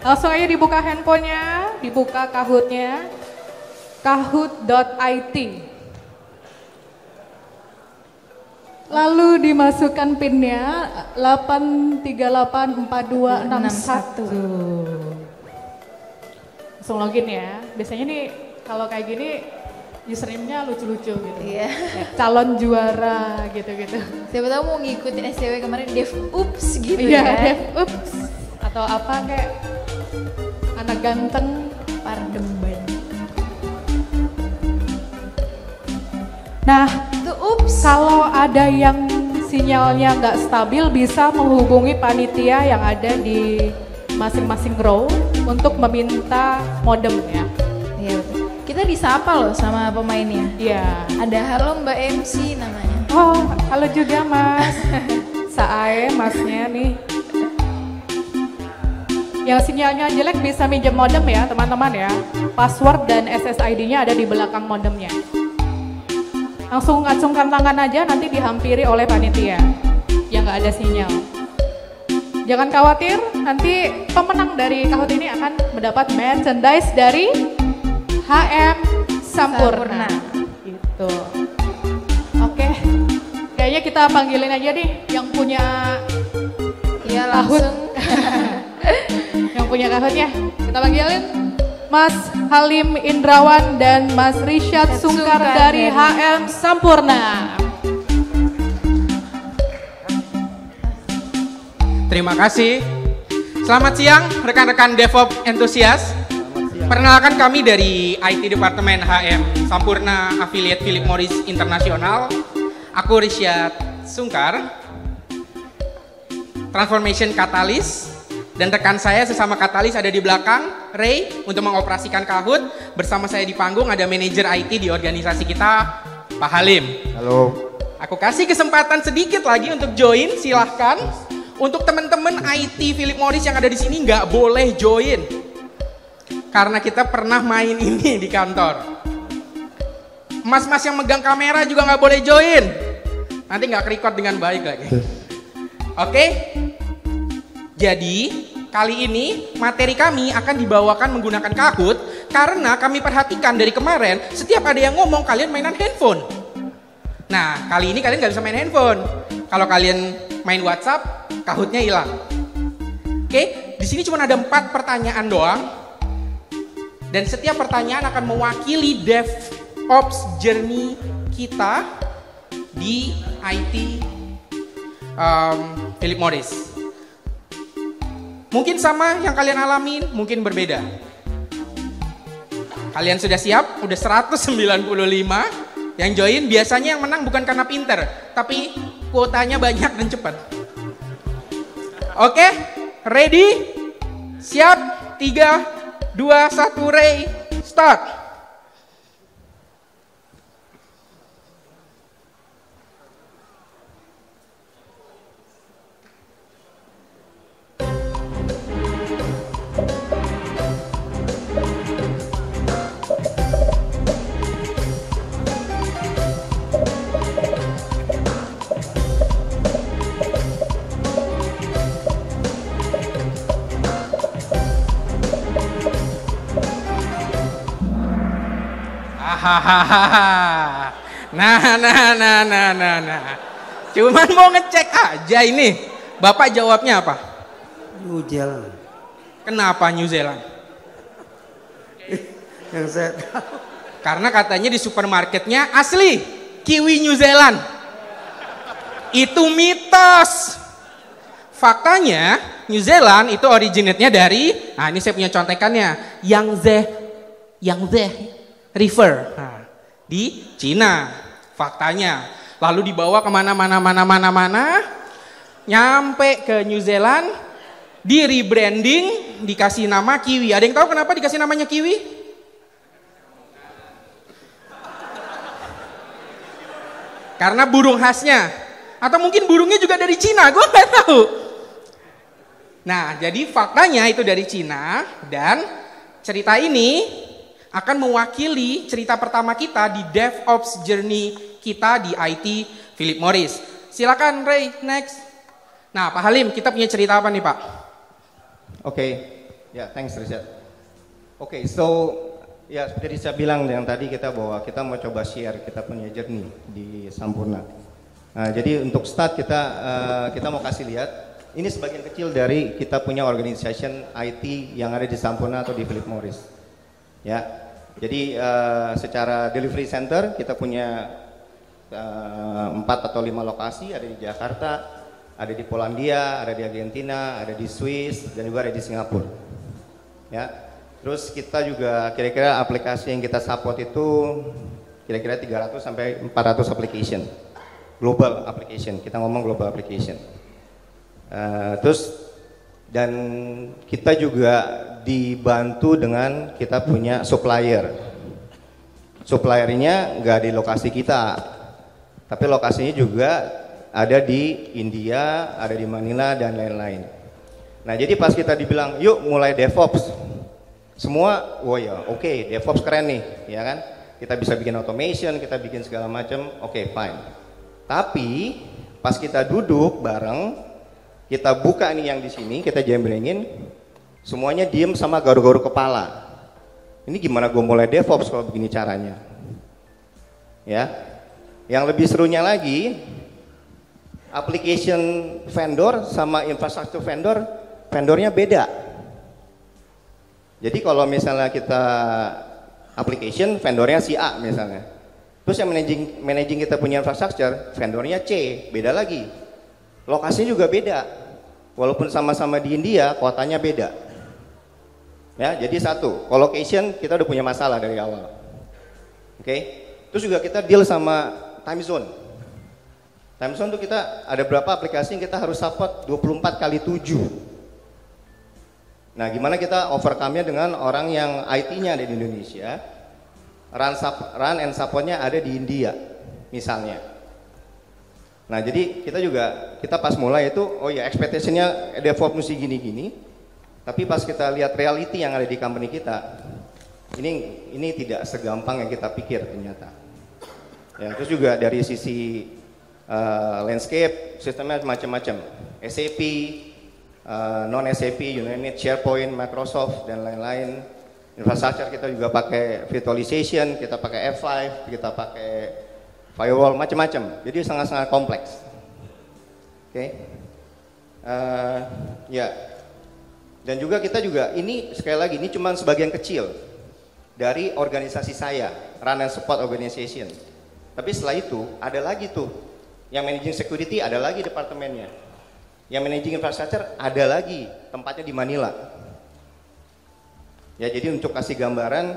Langsung aja dibuka handphonenya, dibuka Kahoot-nya, kahoot.it. Lalu dimasukkan PIN-nya 8384261. Langsung login ya. Biasanya nih kalau kayak gini username-nya lucu-lucu gitu. Iya. Calon juara gitu-gitu. Siapa tahu mau ngikutin SCW kemarin Dev Ups gitu Iya, ya. Dev Ups. Atau apa kayak anak ganteng Pardemban. Nah, Tuh ups. kalau ada yang sinyalnya nggak stabil bisa menghubungi panitia yang ada di masing-masing row untuk meminta modemnya. Iya betul. Kita disapa loh sama pemainnya. Iya. Ada halo Mbak MC namanya. Oh, halo juga Mas. Sae Masnya nih. Yang sinyalnya jelek bisa minjem modem ya teman-teman ya. Password dan SSID-nya ada di belakang modemnya. Langsung acungkan tangan aja, nanti dihampiri oleh panitia yang nggak ada sinyal. Jangan khawatir, nanti pemenang dari Kahoot ini akan mendapat merchandise dari HM Sampurna. Gitu. Oke, kayaknya kita panggilin aja nih yang punya Iya Kahoot. langsung. Yang punya Kahoot-nya. Kita panggilin Mas Halim Indrawan dan Mas Rishad Sungkar dari HM Sampurna. Terima kasih. Selamat siang rekan-rekan DevOps entusias. Perkenalkan kami dari IT Departemen HM Sampurna Affiliate Philip Morris Internasional. Aku Rishad Sungkar, Transformation Catalyst. Dan rekan saya sesama Katalis ada di belakang, Ray, untuk mengoperasikan Kahoot. Bersama saya di panggung ada manajer IT di organisasi kita, Pak Halim. Halo. Aku kasih kesempatan sedikit lagi untuk join, silahkan. Untuk teman-teman IT Philip Morris yang ada di sini nggak boleh join. Karena kita pernah main ini di kantor. Mas-mas yang megang kamera juga nggak boleh join. Nanti nggak ke-record dengan baik lagi. Oke? Jadi, kali ini materi kami akan dibawakan menggunakan Kahoot karena kami perhatikan dari kemarin setiap ada yang ngomong kalian mainan handphone. Nah, kali ini kalian nggak bisa main handphone. Kalau kalian main WhatsApp, Kahoot-nya hilang. Oke, di sini cuma ada 4 pertanyaan doang. Dan setiap pertanyaan akan mewakili DevOps journey kita di IT Philip Morris. Mungkin sama yang kalian alamin, mungkin berbeda. Kalian sudah siap? Udah 195 yang join. Biasanya yang menang bukan karena pinter, tapi kuotanya banyak dan cepat. Oke, ready? Siap? 3, 2, 1, Ray, start! Hahaha. Nah. Cuman mau ngecek aja ini. Bapak jawabnya apa? New Zealand. Kenapa New Zealand? Yang saya tahu. Karena katanya di supermarketnya asli kiwi New Zealand. Itu mitos. Faktanya New Zealand itu originate-nya dari, nah ini saya punya contekannya, Yangtze River. Nah, di Cina faktanya. Lalu dibawa kemana-mana, nyampe ke New Zealand, di rebranding, dikasih nama kiwi. Ada yang tahu kenapa dikasih namanya kiwi? Karena burung khasnya. Atau mungkin burungnya juga dari Cina, gue nggak tahu. Nah, jadi faktanya itu dari Cina, dan cerita ini akan mewakili cerita pertama kita di DevOps journey kita di IT Philip Morris. Silakan Ray, next. Nah, Pak Halim, kita punya cerita apa nih Pak? Oke. Ya, thanks Richard. Oke, so ya seperti saya bilang yang tadi kita bahwa kita mau coba share kita punya journey di Sampurna. Nah, jadi untuk start kita mau kasih lihat ini sebagian kecil dari kita punya organization IT yang ada di Sampurna atau di Philip Morris. Ya, jadi secara delivery center kita punya 4 atau 5 lokasi, ada di Jakarta, ada di Polandia, ada di Argentina, ada di Swiss, dan juga ada di Singapura. Ya, terus kita juga kira-kira aplikasi yang kita support itu kira-kira 300 sampai 400 application, global application. Kita ngomong global application. Terus dan kita juga dibantu dengan kita punya supplier. Suppliernya nggak di lokasi kita, tapi lokasinya juga ada di India, ada di Manila dan lain-lain. Nah, jadi pas kita dibilang, yuk mulai DevOps, semua, oh ya, oke, DevOps keren nih, ya kan? Kita bisa bikin automation, kita bikin segala macam, oke, fine. Tapi pas kita duduk bareng, kita buka nih yang di sini, kita jembrengin, semuanya diem sama garu-garu kepala. Ini gimana gue mulai DevOps kalau begini caranya? Ya, yang lebih serunya lagi, application vendor sama infrastruktur vendornya beda. Jadi kalau misalnya kita application vendornya si A misalnya, terus yang managing kita punya infrastruktur vendornya C, beda lagi. Lokasinya juga beda, walaupun sama-sama di India, kotanya beda. Ya, jadi satu, location kita udah punya masalah dari awal. Oke, terus juga kita deal sama time zone. Time zone tuh kita ada berapa aplikasi yang kita harus support 24/7. Nah, gimana kita overcome-nya dengan orang yang IT-nya ada di Indonesia, run and support-nya ada di India, misalnya. Nah, jadi kita pas mulai itu, oh ya expectation-nya DevOps mesti gini-gini, tapi pas kita lihat reality yang ada di company kita, ini tidak segampang yang kita pikir ternyata. Ya, terus juga dari sisi landscape, sistemnya macam-macam, SAP, non-SAP, Unit, SharePoint, Microsoft, dan lain-lain. Infrastruktur kita juga pakai virtualization, kita pakai F5, kita pakai firewall, macam-macam. Jadi sangat-sangat kompleks. Oke. Ya. Dan juga kita juga, ini sekali lagi, ini cuma sebagian kecil dari organisasi saya, Run and Support Organization. Tapi setelah itu, ada lagi tuh. Yang managing security ada lagi departemennya. Yang managing infrastructure ada lagi tempatnya di Manila. Ya, jadi untuk kasih gambaran,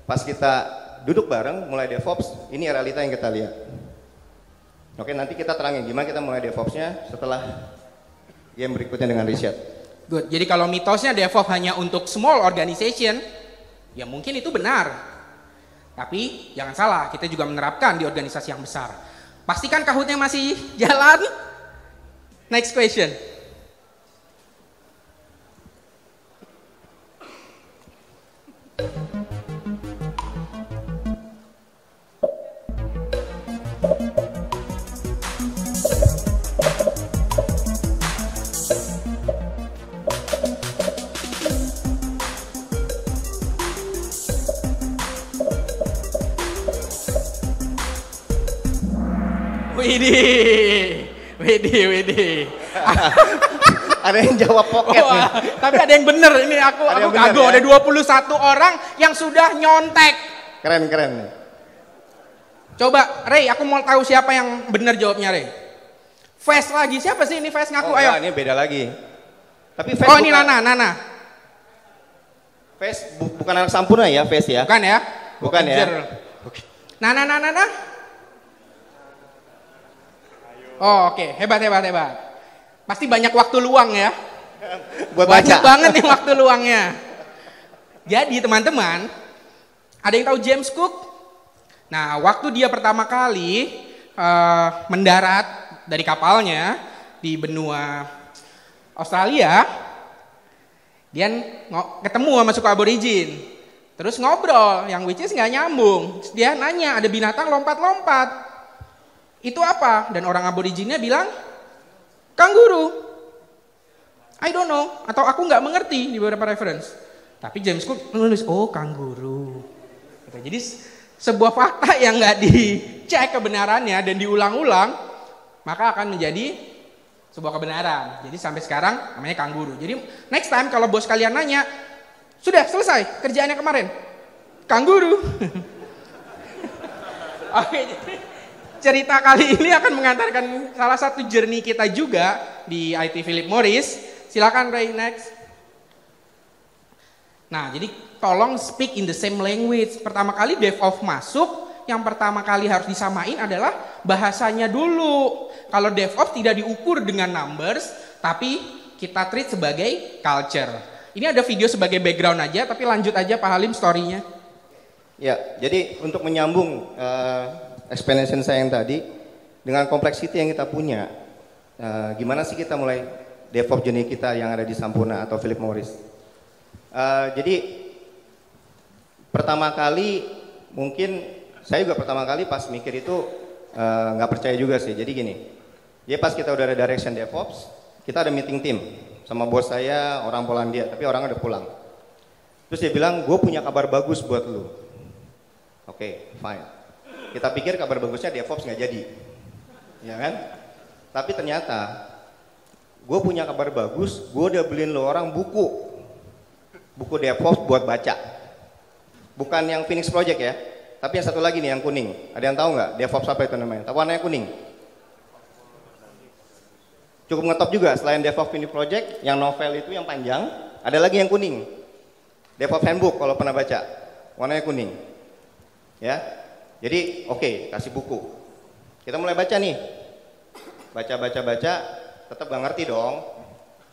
pas kita duduk bareng mulai DevOps, ini realita yang kita lihat. Oke, nanti kita terangin gimana kita mulai DevOps-nya setelah game berikutnya dengan Richard. Good. Jadi kalau mitosnya DevOps hanya untuk small organization, ya mungkin itu benar. Tapi jangan salah, kita juga menerapkan di organisasi yang besar. Pastikan Kahoot-nya masih jalan. Next question. Widih. Ada yang jawab pocket nih. Tapi ada yang bener ini aku kagum ya? Ada 21 orang yang sudah nyontek. Keren. Coba Ray, aku mau tahu siapa yang bener jawabnya Ray. Fest lagi, siapa sih ini Fest ngaku? Ayo. Ini beda lagi. Tapi Fest ini Nana. Fest bukan anak Sampurna ya, Fest ya? Bukan ya? Bukan ya? Oke. Nana. Oh, oke. Hebat. Pasti banyak waktu luang ya. Buat baca. Banyak banget nih waktu luangnya. Jadi teman-teman, ada yang tahu James Cook? Nah, waktu dia pertama kali mendarat dari kapalnya di benua Australia, dia ketemu sama suku aborigin. Terus ngobrol, yang which is nggak nyambung. Terus dia nanya, ada binatang lompat-lompat. Itu apa? Dan orang aboriginnya bilang, kanguru. I don't know, atau aku nggak mengerti di beberapa reference. Tapi James Cook menulis, oh kanguru. Jadi sebuah fakta yang nggak dicek kebenarannya dan diulang-ulang, maka akan menjadi sebuah kebenaran. Jadi sampai sekarang namanya kanguru. Jadi next time kalau bos kalian nanya, sudah selesai kerjaannya kemarin, kanguru. Oke, cerita kali ini akan mengantarkan salah satu journey kita juga di IT Philip Morris. Silakan Ray, next. Nah, jadi tolong speak in the same language. Pertama kali DevOps masuk, yang pertama kali harus disamain adalah bahasanya dulu. Kalau DevOps tidak diukur dengan numbers, tapi kita treat sebagai culture. Ini ada video sebagai background aja, tapi lanjut aja Pak Halim story-nya. Ya, jadi untuk menyambung explanation saya yang tadi, dengan complexity yang kita punya, gimana sih kita mulai DevOps journey kita yang ada di Sampoerna atau Philip Morris. Jadi pertama kali mungkin saya juga pertama kali pas mikir itu nggak percaya juga sih. Jadi gini, jadi pas kita udah ada direction DevOps, kita ada meeting tim sama bos saya orang Polandia, tapi orangnya udah pulang. Terus dia bilang, gue punya kabar bagus buat lu. Oke, fine. Kita pikir kabar bagusnya DevOps nggak jadi, ya kan? Tapi ternyata gue punya kabar bagus, gue udah beliin lo orang buku DevOps buat baca. Bukan yang Phoenix Project ya, tapi yang satu lagi nih yang kuning. Ada yang tahu nggak DevOps apa itu namanya? Tahu warnanya kuning? Cukup ngetop juga. Selain DevOps Phoenix Project, yang novel itu yang panjang, ada lagi yang kuning. DevOps Handbook kalau pernah baca, warnanya kuning. Ya, jadi oke, kasih buku. Kita mulai baca nih, baca, tetap nggak ngerti dong,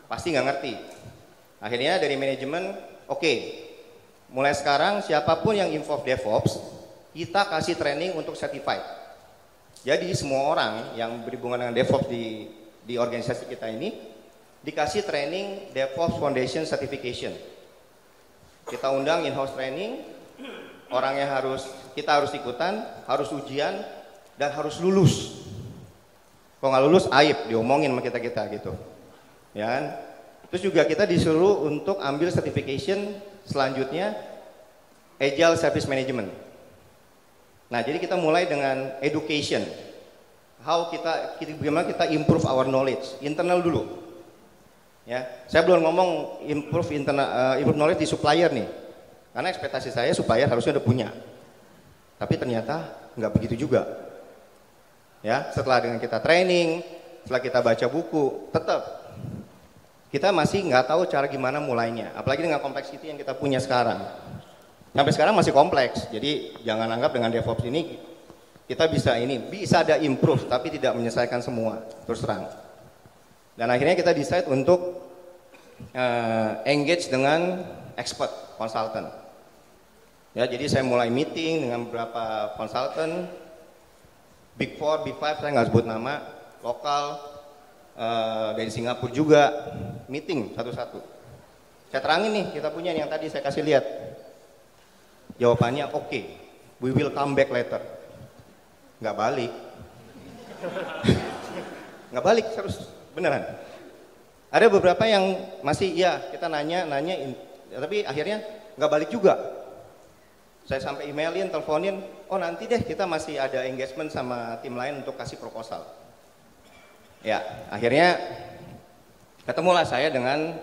pasti nggak ngerti. Akhirnya dari manajemen, oke, mulai sekarang siapapun yang involved DevOps, kita kasih training untuk certified. Jadi semua orang yang berhubungan dengan DevOps di organisasi kita ini dikasih training DevOps Foundation Certification. Kita undang in-house training, orangnya kita harus ikutan, harus ujian, dan harus lulus. Kalau nggak lulus, aib, diomongin sama kita gitu. Ya kan? Terus juga kita disuruh untuk ambil certification selanjutnya Agile Service Management. Nah, jadi kita mulai dengan education. Bagaimana kita improve our knowledge, internal dulu. Ya, saya belum ngomong improve knowledge di supplier nih. Karena ekspektasi saya supplier harusnya udah punya. Tapi ternyata nggak begitu juga. Ya, setelah dengan kita training, setelah kita baca buku, tetap kita masih nggak tahu cara gimana mulainya. Apalagi dengan kompleksiti yang kita punya sekarang. Sampai sekarang masih kompleks. Jadi jangan anggap dengan DevOps ini kita bisa ada improve, tapi tidak menyelesaikan semua, terus terang. Dan akhirnya kita decide untuk engage dengan expert consultant. Ya, jadi saya mulai meeting dengan beberapa consultant, Big 4, Big 5, saya nggak sebut nama, lokal, dari Singapura juga, meeting satu-satu. Saya terangin nih, kita punya yang tadi saya kasih lihat. Jawabannya oke, we will come back later. Nggak balik. Nggak balik terus, beneran. Ada beberapa yang masih, ya kita nanya, tapi akhirnya nggak balik juga. Saya sampai emailin, teleponin, oh nanti deh kita masih ada engagement sama tim lain untuk kasih proposal. Ya, akhirnya ketemulah saya dengan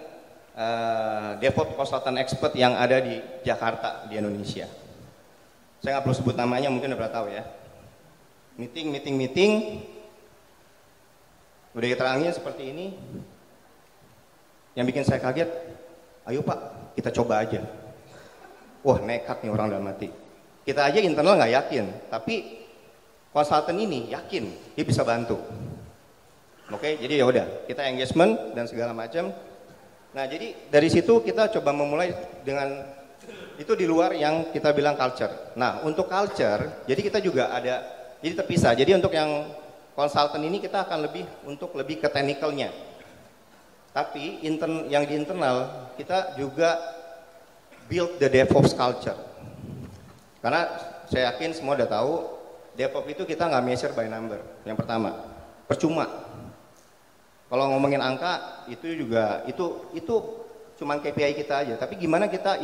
DevOps consultant expert yang ada di Jakarta, di Indonesia. Saya nggak perlu sebut namanya, mungkin udah tahu ya. Meeting. Udah diterangin seperti ini. Yang bikin saya kaget, ayo Pak, kita coba aja. Wah, nekat nih orang dalam hati. Kita aja internal nggak yakin, tapi konsultan ini yakin dia bisa bantu. Oke, jadi ya udah, kita engagement dan segala macam. Nah, jadi dari situ kita coba memulai dengan itu di luar yang kita bilang culture. Nah, untuk culture, jadi kita juga ada, jadi terpisah. Jadi untuk yang konsultan ini kita akan lebih ke technicalnya. Tapi yang di internal kita juga build the DevOps culture. Karena saya yakin semua udah tahu DevOps itu kita nggak measure by number. Yang pertama, percuma. Kalau ngomongin angka itu juga itu cuman KPI kita aja. Tapi gimana kita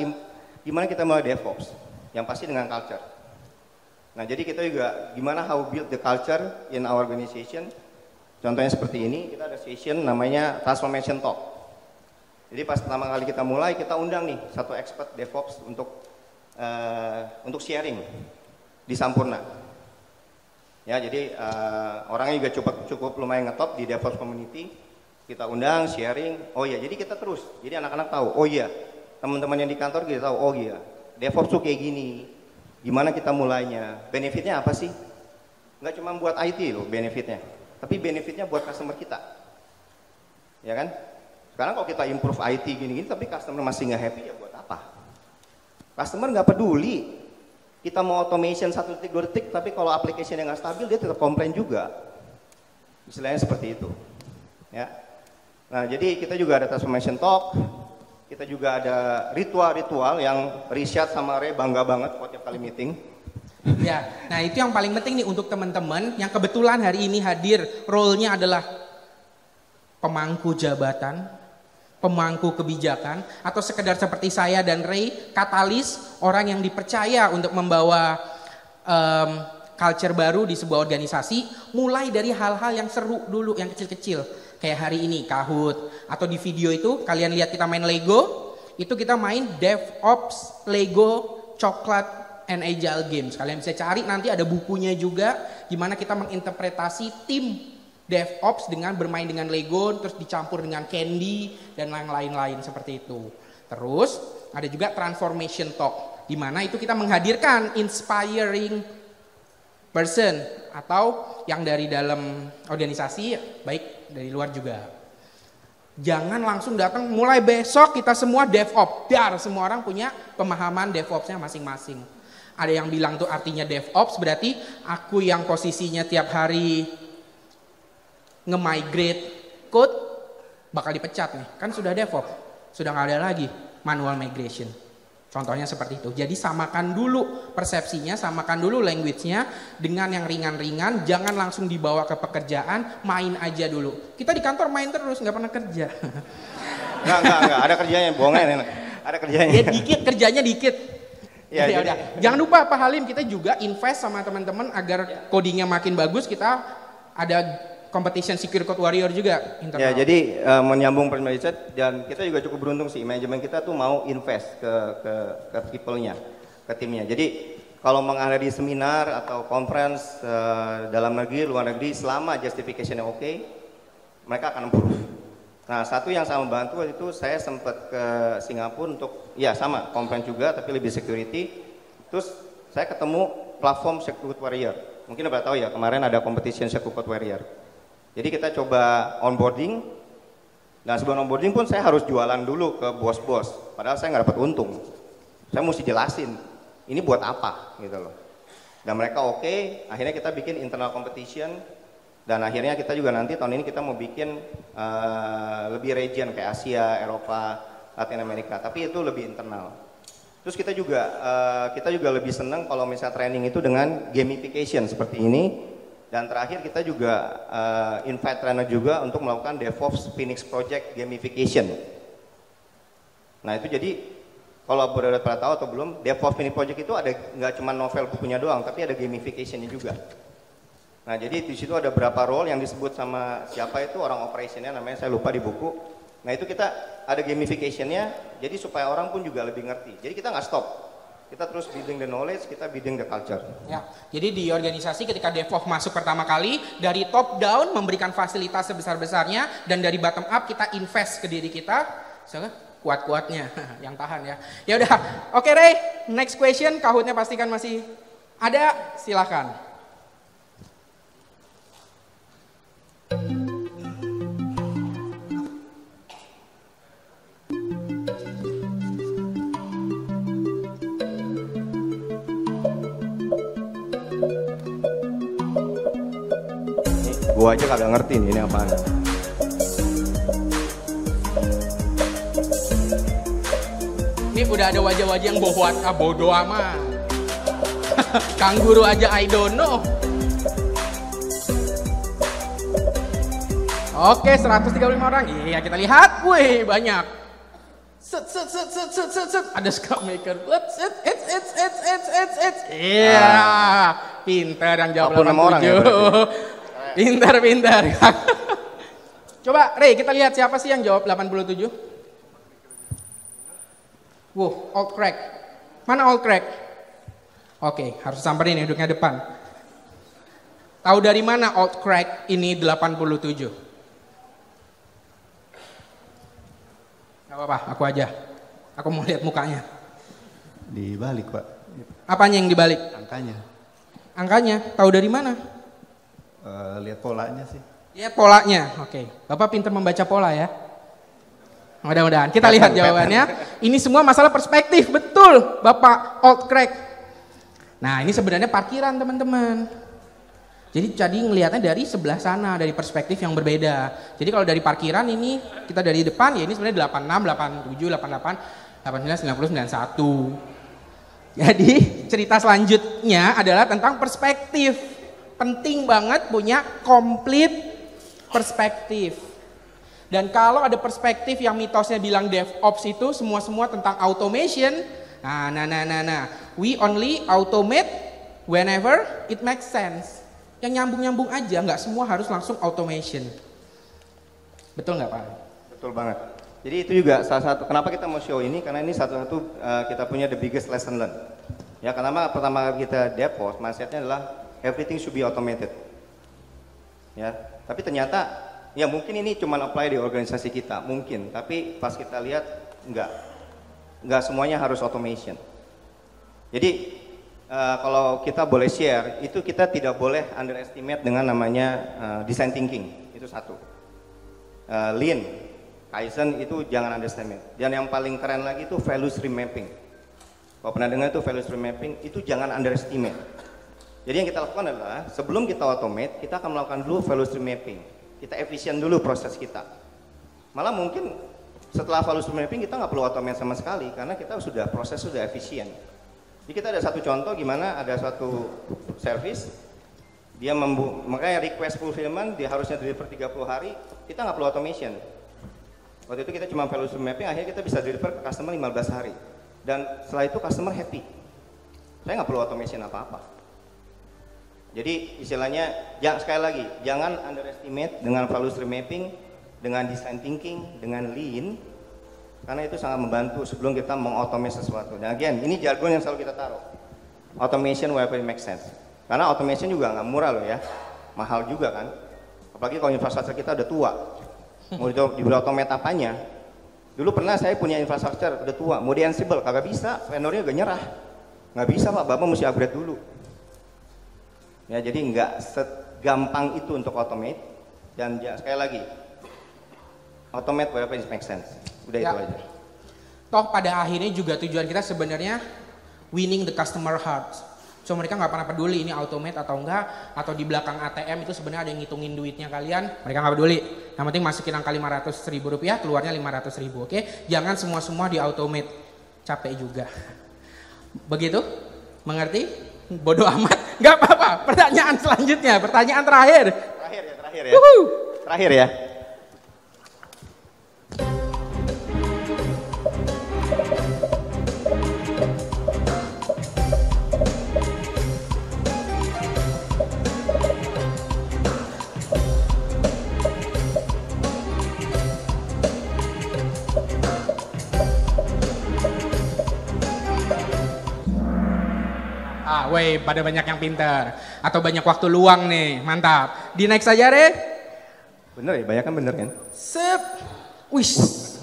mulai DevOps? Yang pasti dengan culture. Nah, jadi kita juga gimana how build the culture in our organization. Contohnya seperti ini, kita ada session namanya Transformation Talk. Jadi pas pertama kali kita mulai, kita undang nih satu expert DevOps untuk sharing di Sampurna. Ya, jadi orangnya juga cukup lumayan ngetop di DevOps community. Kita undang, sharing. Oh iya, jadi kita terus. Jadi anak-anak tahu. Oh iya, teman-teman yang di kantor kita tahu. Oh iya, DevOps tuh kayak gini. Gimana kita mulainya? Benefitnya apa sih? Nggak cuma buat IT loh benefitnya, tapi benefitnya buat customer kita. Ya kan? Sekarang kalau kita improve IT gini-gini, tapi customer masih nggak happy, ya buat apa? Customer nggak peduli. Kita mau automation 1 detik, 2 detik, tapi kalau application yang nggak stabil, dia tetap komplain juga. Istilahnya seperti itu. Ya. Nah, jadi kita juga ada transformation talk, kita juga ada ritual-ritual yang Rishad sama Ray bangga banget buat tiap kali meeting. Ya, nah itu yang paling penting nih untuk teman-teman yang kebetulan hari ini hadir, role-nya adalah pemangku jabatan, pemangku kebijakan, atau sekedar seperti saya dan Ray, katalis, orang yang dipercaya untuk membawa culture baru di sebuah organisasi, mulai dari hal-hal yang seru dulu, yang kecil-kecil. Kayak hari ini Kahoot, atau di video itu kalian lihat kita main Lego, itu kita main DevOps Lego Coklat and Agile Games. Kalian bisa cari, nanti ada bukunya juga gimana kita menginterpretasi tim DevOps dengan bermain dengan Lego, terus dicampur dengan candy dan yang lain-lain seperti itu. Terus ada juga Transformation Talk, di mana itu kita menghadirkan inspiring person atau yang dari dalam organisasi, baik dari luar juga. Jangan langsung datang mulai besok kita semua DevOps. Biar semua orang punya pemahaman DevOps-nya masing-masing. Ada yang bilang tuh artinya DevOps berarti aku yang posisinya tiap hari nge-migrate code bakal dipecat nih. Kan sudah DevOps, sudah nggak ada lagi manual migration. Contohnya seperti itu. Jadi samakan dulu persepsinya, samakan dulu language-nya dengan yang ringan-ringan. Jangan langsung dibawa ke pekerjaan, main aja dulu. Kita di kantor main terus, nggak pernah kerja. Enggak. Ada kerjanya, bohongnya. Ada kerjanya. Ya dikit, kerjanya dikit. Ya, udah. Jangan lupa Pak Halim, kita juga invest sama teman-teman agar codingnya makin bagus. Kita ada competition secure code warrior juga internal. Ya, jadi menyambung pertanyaan dan kita juga cukup beruntung sih, manajemen kita tuh mau invest ke people-nya, ke timnya. Jadi kalau menghadiri seminar atau conference dalam negeri, luar negeri, selama justification-nya oke, mereka akan improve. Nah, satu yang saya membantu itu saya sempat ke Singapura untuk, ya sama, conference juga tapi lebih security. Terus saya ketemu platform secure code warrior. Mungkin udah tahu ya, kemarin ada competition secure code warrior. Jadi kita coba onboarding, dan sebelum onboarding pun saya harus jualan dulu ke bos-bos, padahal saya nggak dapat untung. Saya mesti jelasin, ini buat apa gitu loh. Dan mereka oke, akhirnya kita bikin internal competition, dan akhirnya kita juga nanti tahun ini kita mau bikin lebih region kayak Asia, Eropa, Latin Amerika, tapi itu lebih internal. Terus kita juga lebih senang kalau misalnya training itu dengan gamification seperti ini. Dan terakhir kita juga invite trainer juga untuk melakukan DevOps Phoenix Project Gamification. Nah itu jadi kalau pada tahu atau belum, DevOps Phoenix Project itu ada nggak cuma novel bukunya doang, tapi ada gamificationnya juga. Nah jadi di situ ada berapa role yang disebut sama siapa itu orang operationnya, namanya saya lupa di buku. Nah itu kita ada gamificationnya, jadi supaya orang pun juga lebih ngerti. Jadi kita nggak stop. Kita terus building the knowledge, kita building the culture. Ya, jadi di organisasi ketika DevOps masuk pertama kali, dari top down memberikan fasilitas sebesar-besarnya, dan dari bottom up kita invest ke diri kita, kuat-kuatnya, yang tahan ya. Ya udah, oke Ray, next question, Kahootnya pastikan masih ada, silakan. Gua aja kagak ngerti nih ini apaan. Ini udah ada wajah-wajah yang bodoh amat. Kang Guru aja I don't know. Oke, 135 orang. Iya, kita lihat. Wih, banyak. Set. Ada Scrum Maker. Iya. Pintar yang jawab 46 orang ya 87. Pintar. Coba, Ray, kita lihat siapa sih yang jawab 87? Old crack. Mana old crack? Oke, harus samperin nih, duduknya depan. Tahu dari mana old crack ini 87? Gak apa-apa, aku aja. Aku mau lihat mukanya. Dibalik, Pak. Apanya yang dibalik? Angkanya. Angkanya, tahu dari mana? Lihat polanya sih. Lihat polanya, oke. Bapak pintar membaca pola ya. Mudah-mudahan. Kita lihat jawabannya. Ini semua masalah perspektif, betul Bapak old crack. Nah ini sebenarnya parkiran teman-teman. Jadi ngelihatnya dari sebelah sana, dari perspektif yang berbeda. Jadi kalau dari parkiran ini, kita dari depan ya ini sebenarnya 86, 87, 88, 90, 91. Jadi cerita selanjutnya adalah tentang perspektif. Penting banget punya komplit perspektif. Dan kalau ada perspektif yang mitosnya bilang DevOps itu semua tentang automation. Nah. We only automate whenever it makes sense. Yang nyambung-nyambung aja, nggak semua harus langsung automation. Betul nggak Pak? Betul banget. Jadi itu juga salah satu, kenapa kita mau show ini, karena ini satu-satu kita punya the biggest lesson learned. Ya, karena pertama kita DevOps, mindsetnya adalah everything should be automated. Ya, tapi ternyata ya mungkin ini cuma apply di organisasi kita, mungkin. Tapi pas kita lihat, enggak semuanya harus automation. Jadi kalau kita boleh share, itu kita tidak boleh underestimate dengan namanya design thinking, itu satu. Lean, Kaizen itu jangan underestimate. Dan yang paling keren lagi itu value stream mapping. Kalau pernah dengar itu value stream mapping, itu jangan underestimate. Jadi yang kita lakukan adalah sebelum kita automate, kita akan melakukan dulu value stream mapping. Kita efisien dulu proses kita. Malah mungkin setelah value stream mapping kita nggak perlu automate sama sekali karena kita proses sudah efisien. Jadi kita ada satu contoh gimana ada satu service dia makanya request fulfillment dia harusnya deliver 30 hari, kita nggak perlu automation. Waktu itu kita cuma value stream mapping, akhirnya kita bisa deliver ke customer 15 hari. Dan setelah itu customer happy. Saya nggak perlu automation apa-apa. Jadi istilahnya, sekali lagi, jangan underestimate dengan value stream mapping, dengan design thinking, dengan lean, karena itu sangat membantu sebelum kita mengautomasi sesuatu. Dan again, ini jargon yang selalu kita taruh. Automation wherever it makes sense. Karena automation juga nggak murah loh ya, mahal juga kan. Apalagi kalau infrastruktur kita udah tua, mau diberi automate apanya. Dulu pernah saya punya infrastruktur udah tua, mau di Ansible, kagak bisa, vendornya udah nyerah. Nggak bisa Pak, Bapak mesti upgrade dulu. Ya, jadi nggak segampang itu untuk automate. Dan sekali lagi, automate wherever it makes sense. Udah ya. Itu aja. Toh pada akhirnya juga tujuan kita sebenarnya winning the customer hearts. So mereka nggak pernah peduli ini automate atau enggak, atau di belakang ATM itu sebenarnya ada yang ngitungin duitnya kalian. Mereka nggak peduli. Yang penting masukin angka 500.000 rupiah, keluarnya 500.000. Oke? Jangan semua di automate. Capek juga. Begitu? Mengerti? Bodoh amat, nggak apa-apa. Pertanyaan selanjutnya, pertanyaan terakhir. Terakhir ya. Terakhir ya. Woi, pada banyak yang pintar atau banyak waktu luang nih, mantap. Di next aja Re. Bener ya, banyak kan bener kan? Sip. Wih,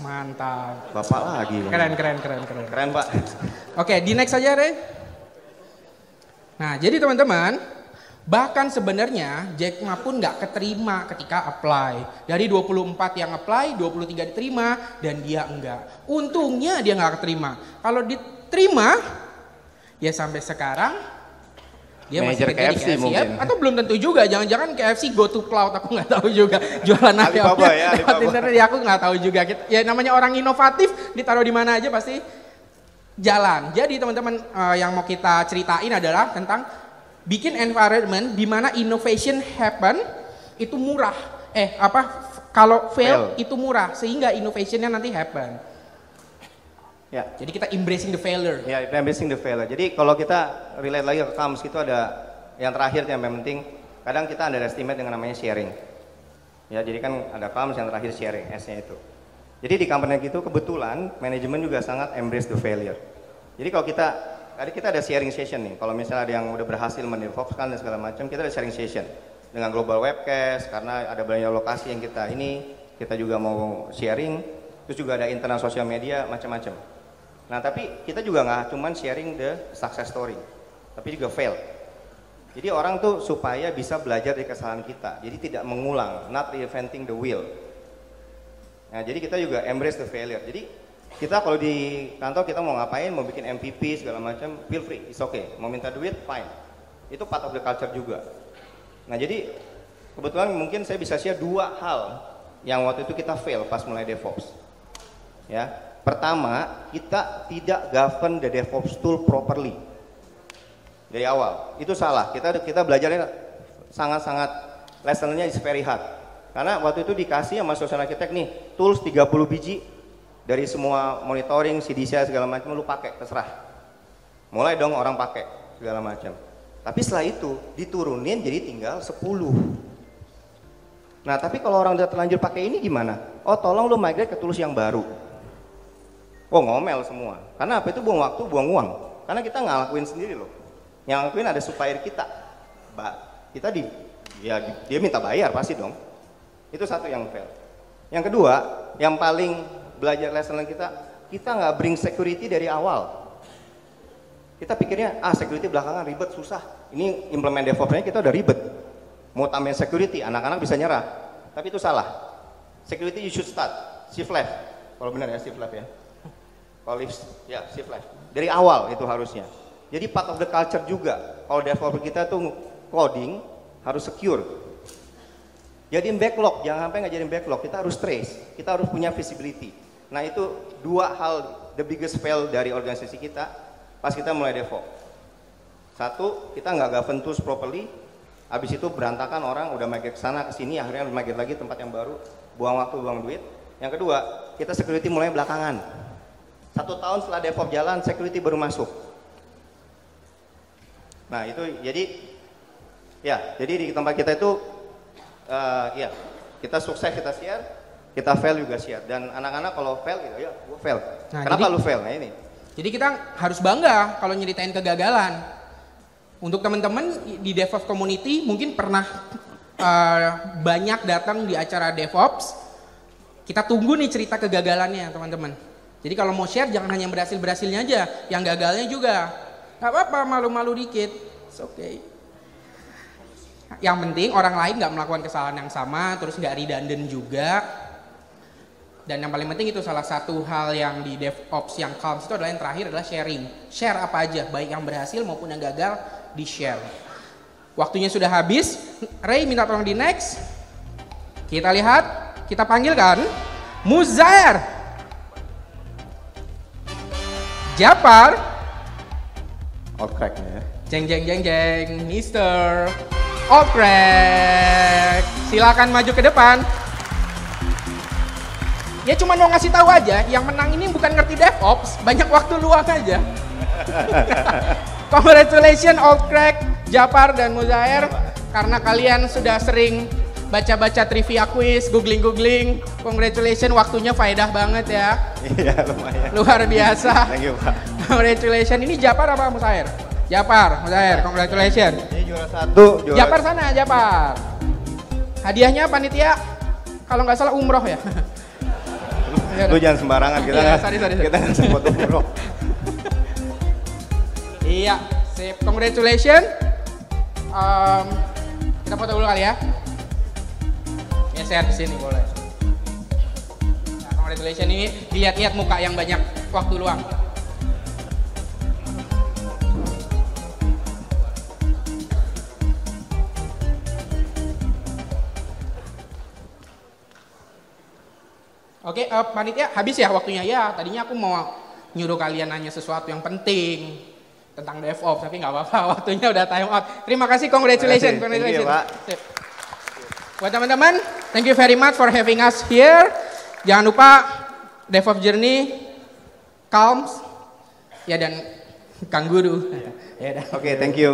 mantap. Bapak lagi. Keren. Keren Pak. Oke, di next aja Re. Nah, jadi teman-teman, bahkan sebenarnya Jack Ma pun nggak keterima ketika apply. Dari 24 yang apply, 23 diterima dan dia enggak. Untungnya dia nggak keterima. Kalau diterima, ya sampai sekarang dia manager masih kerja KFC di KFC mungkin. ya? Atau belum tentu juga, jangan-jangan KFC go to cloud, aku nggak tahu juga jualan apa ya, lewat internet ya, aku nggak tahu juga. Ya namanya orang inovatif ditaruh di mana aja pasti jalan. Jadi teman-teman yang mau kita ceritain adalah tentang bikin environment di mana innovation happen itu murah, Kalau fail itu murah, sehingga innovationnya nanti happen. Ya. Jadi kita embracing the failure. Ya, embracing the failure. Jadi kalau kita relate lagi ke KAMS itu ada yang terakhir yang penting, kadang kita underestimate dengan namanya sharing. Ya, jadi kan ada KAMS yang terakhir sharing, S-nya itu. Jadi di company itu kebetulan manajemen juga sangat embrace the failure. Jadi kalau tadi kita ada sharing session nih. Kalau misalnya ada yang udah berhasil mendevelopkan dan segala macam, kita ada sharing session dengan global webcast karena ada banyak lokasi yang kita juga mau sharing. Terus juga ada internal sosial media macam-macam. Nah, tapi kita juga nggak cuman sharing the success story, tapi juga fail. Jadi orang tuh supaya bisa belajar dari kesalahan kita. Jadi tidak mengulang, not reinventing the wheel. Nah, jadi kita juga embrace the failure. Jadi kita kalau di kantor kita mau ngapain, mau bikin MVP segala macam, feel free, it's okay. Mau minta duit, fine. Itu part of the culture juga. Nah, jadi kebetulan mungkin saya bisa share 2 hal yang waktu itu kita fail pas mulai DevOps. Ya, pertama, kita tidak govern the DevOps tool properly dari awal. Itu salah. Kita belajarnya sangat-sangat lessonnya is very hard. Karena waktu itu dikasih sama solution architect nih tools 30 biji dari semua monitoring, CDC segala macam lu pakai, terserah. Mulai dong orang pakai segala macam. Tapi setelah itu diturunin jadi tinggal 10. Nah, tapi kalau orang udah terlanjur pakai ini gimana? Oh, tolong lu migrate ke tools yang baru. Oh, ngomel semua. Karena apa? Itu buang waktu, buang uang. Karena kita nggak lakuin sendiri loh. Yang lakuin ada supplier kita. Kita dia minta bayar pasti dong. Itu satu yang fail. Yang kedua, yang paling belajar lesson kita nggak bring security dari awal. Kita pikirnya, security belakangan ribet, susah. Ini implement DevOps-nya kita udah ribet. Mau tambahin security, anak-anak bisa nyerah. Tapi itu salah. Security you should start, shift left. Kalau benar ya, shift left ya. Kalau shift left. Dari awal itu harusnya. Jadi part of the culture juga. Kalau developer kita tuh coding harus secure. Jadiin backlog, jangan sampai nggak jadiin backlog. Kita harus trace, kita harus punya visibility. Nah, itu 2 hal the biggest fail dari organisasi kita pas kita mulai DevOps. Satu, kita nggak govern tools properly. Habis itu berantakan, orang udah migrate ke sana ke sini, akhirnya migrate lagi tempat yang baru, buang waktu, buang duit. Yang kedua, kita security mulai belakangan. 1 tahun setelah DevOps jalan, security baru masuk. Nah, itu jadi di tempat kita itu kita sukses kita share, kita fail juga share. Dan anak-anak kalau fail gitu, ya gue fail. Nah, kenapa lu fail? Nah ini. Jadi kita harus bangga kalau nyeritain kegagalan. Untuk teman-teman di DevOps community mungkin pernah banyak datang di acara DevOps. Kita tunggu nih cerita kegagalannya teman-teman. Jadi kalau mau share jangan hanya berhasil-berhasilnya aja, yang gagalnya juga. Gak apa-apa, malu-malu dikit, it's okay. Yang penting orang lain gak melakukan kesalahan yang sama, terus gak redundant juga. Dan yang paling penting itu salah satu hal yang di DevOps yang KAMS itu adalah yang terakhir adalah sharing. Share apa aja, baik yang berhasil maupun yang gagal, di-share. Waktunya sudah habis, Ray minta tolong di next. Kita lihat, kita panggilkan Muzair, Japar, Outcrack ya. jeng, Mister Outcrack. Silakan maju ke depan. Ya cuma mau ngasih tahu aja, yang menang ini bukan ngerti DevOps, banyak waktu luang aja. Congratulations Outcrack, Japar dan Muzair, karena kalian sudah sering baca-baca trivia quiz, googling. Congratulations, waktunya faedah banget ya. Iya, lumayan. Luar biasa. Thank you, Pak. Congratulations. Ini Japar apa Muzair? Japar, Muzair, congratulations. Ini juara 1. Japar sana, Japar. Hadiahnya panitia, kalau nggak salah umroh ya. Lu jangan sembarangan, kita sorry. kita nggak sempat umroh. Iya, sip. Congratulations. Kita foto dulu kali ya. Geser di sini boleh. Nah, congratulations ini dilihat-lihat muka yang banyak waktu luang. Oke, panitia habis ya waktunya ya. Tadinya aku mau nyuruh kalian nanya sesuatu yang penting tentang DevOps, tapi nggak apa-apa, waktunya udah time out. Terima kasih, congratulations. Thank you, Pak. Buat teman-teman, Thank you very much for having us here. Jangan lupa DevOps Journey, Calms, ya dan Kang Guru. Ya udah. Oke, thank you.